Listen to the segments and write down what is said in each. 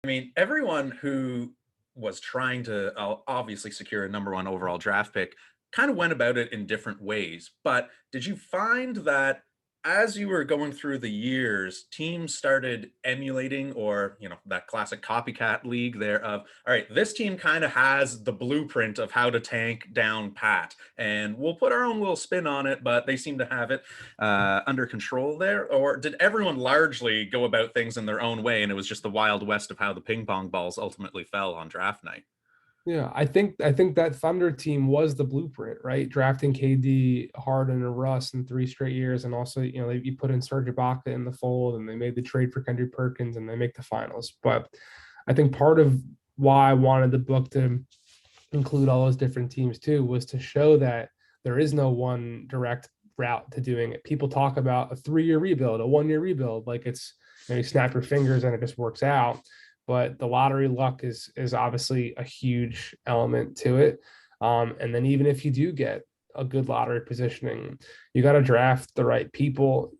mean, everyone who was trying to obviously secure a number one overall draft pick kind of went about it in different ways. But did you find that as you were going through the years, teams started emulating, or, that classic copycat league there of, all right, this team kind of has the blueprint of how to tank down pat, and we'll put our own little spin on it, but they seem to have it under control there? Or did everyone largely go about things in their own way, and it was just the wild west of how the ping pong balls ultimately fell on draft night? Yeah, I think that Thunder team was the blueprint, right? Drafting KD, Harden, and Russ in 3 straight years, and also you put in Serge Ibaka in the fold, and they made the trade for Kendrick Perkins, and they make the finals. But I think part of why I wanted the book to include all those different teams too was to show that there is no one direct route to doing it. People talk about a 3-year rebuild, a 1-year rebuild, like it's you snap your fingers and it just works out. But the lottery luck is obviously a huge element to it. And then even if you do get a good lottery positioning, you got to draft the right people.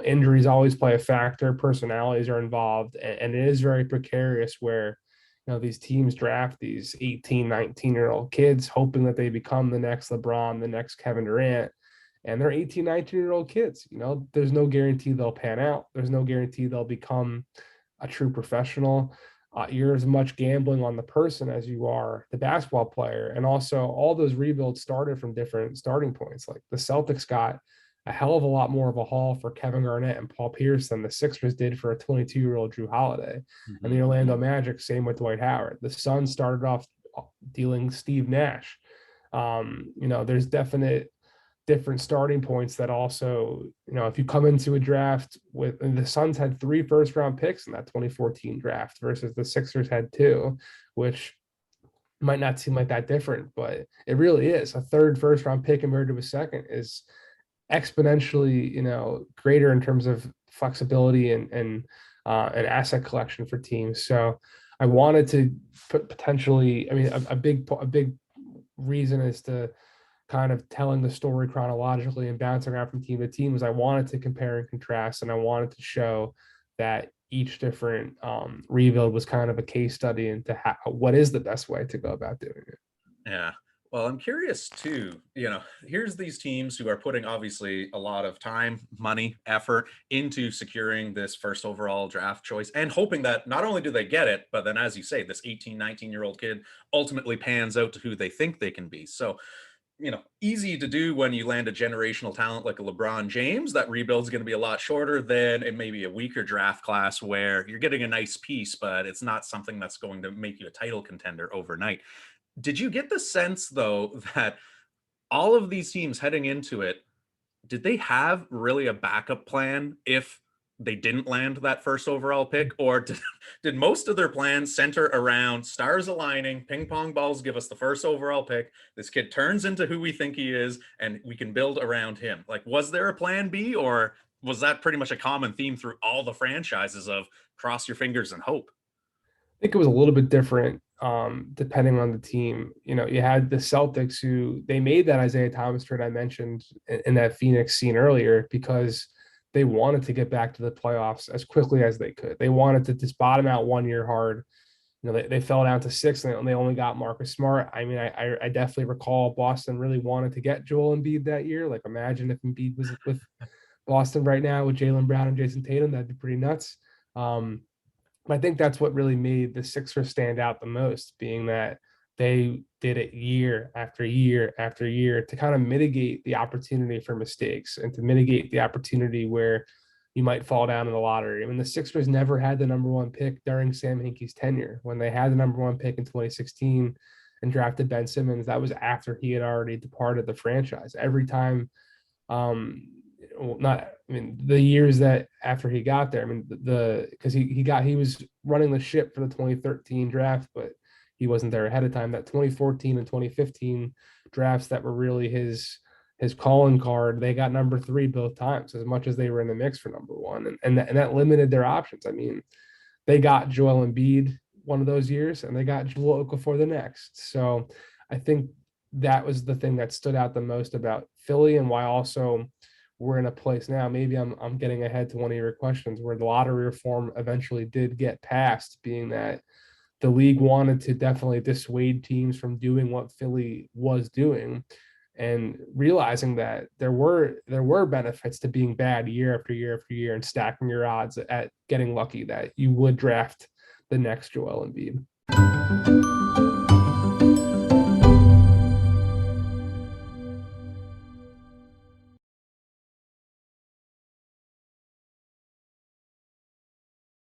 Injuries always play a factor. Personalities are involved, and it is very precarious where these teams draft these 18, 19-year-old kids hoping that they become the next LeBron, the next Kevin Durant. And they're 18, 19-year-old kids. There's no guarantee they'll pan out. There's no guarantee they'll become a true professional. You're as much gambling on the person as you are the basketball player. And also, all those rebuilds started from different starting points. Like the Celtics got a hell of a lot more of a haul for Kevin Garnett and Paul Pierce than the Sixers did for a 22-year-old Drew Holiday. And the Mhm. Orlando Magic, same with Dwight Howard. The Suns started off dealing Steve Nash. There's definite different starting points that also, if you come into a draft with, and the Suns had 3 first-round picks in that 2014 draft versus the Sixers had 2, which might not seem like that different, but it really is. A third first-round pick compared to a second is exponentially, greater in terms of flexibility and asset collection for teams. So I wanted to put potentially, I mean, a big reason is to kind of telling the story chronologically and bouncing around from team to team was I wanted to compare and contrast, and I wanted to show that each different rebuild was kind of a case study into what is the best way to go about doing it. Yeah. Well, I'm curious too. Here's these teams who are putting obviously a lot of time, money, effort into securing this first overall draft choice and hoping that not only do they get it, but then, as you say, this 18, 19-year-old kid ultimately pans out to who they think they can be. So, easy to do when you land a generational talent like a LeBron James. That rebuild's going to be a lot shorter than it may be a weaker draft class where you're getting a nice piece, but it's not something that's going to make you a title contender overnight. Did you get the sense, though, that all of these teams heading into it, did they have really a backup plan if they didn't land that first overall pick? Or did most of their plans center around stars aligning, ping pong balls give us the first overall pick, this kid turns into who we think he is, and we can build around him? Like, was there a plan B, or was that pretty much a common theme through all the franchises of cross your fingers and hope? Think it was a little bit different depending on the team. You had the Celtics who they made that Isaiah Thomas trade I mentioned in that Phoenix scene earlier because they wanted to get back to the playoffs as quickly as they could. They wanted to just bottom out 1 year hard. They fell down to 6 and they only got Marcus Smart. I mean, I definitely recall Boston really wanted to get Joel Embiid that year. Like, imagine if Embiid was with Boston right now with Jaylen Brown and Jason Tatum, that'd be pretty nuts. Um, I think that's what really made the Sixers stand out the most, being that they did it year after year after year to kind of mitigate the opportunity for mistakes and to mitigate the opportunity where you might fall down in the lottery. I mean, the Sixers never had the number one pick during Sam Hinkie's tenure. When they had the number one pick in 2016 and drafted Ben Simmons, that was after he had already departed the franchise. Every time um well, not I mean the years that after he got there, I mean the because he was running the ship for the 2013 draft, but he wasn't there ahead of time. That 2014 and 2015 drafts that were really his calling card, they got number 3 both times, as much as they were in the mix for number 1, and that limited their options. I mean, they got Joel Embiid one of those years, and they got Joel Okafor the next. So I think that was the thing that stood out the most about Philly, and why also we're in a place now. Maybe I'm getting ahead to one of your questions, where the lottery reform eventually did get passed, being that the league wanted to definitely dissuade teams from doing what Philly was doing, and realizing that there were benefits to being bad year after year after year and stacking your odds at getting lucky that you would draft the next Joel Embiid.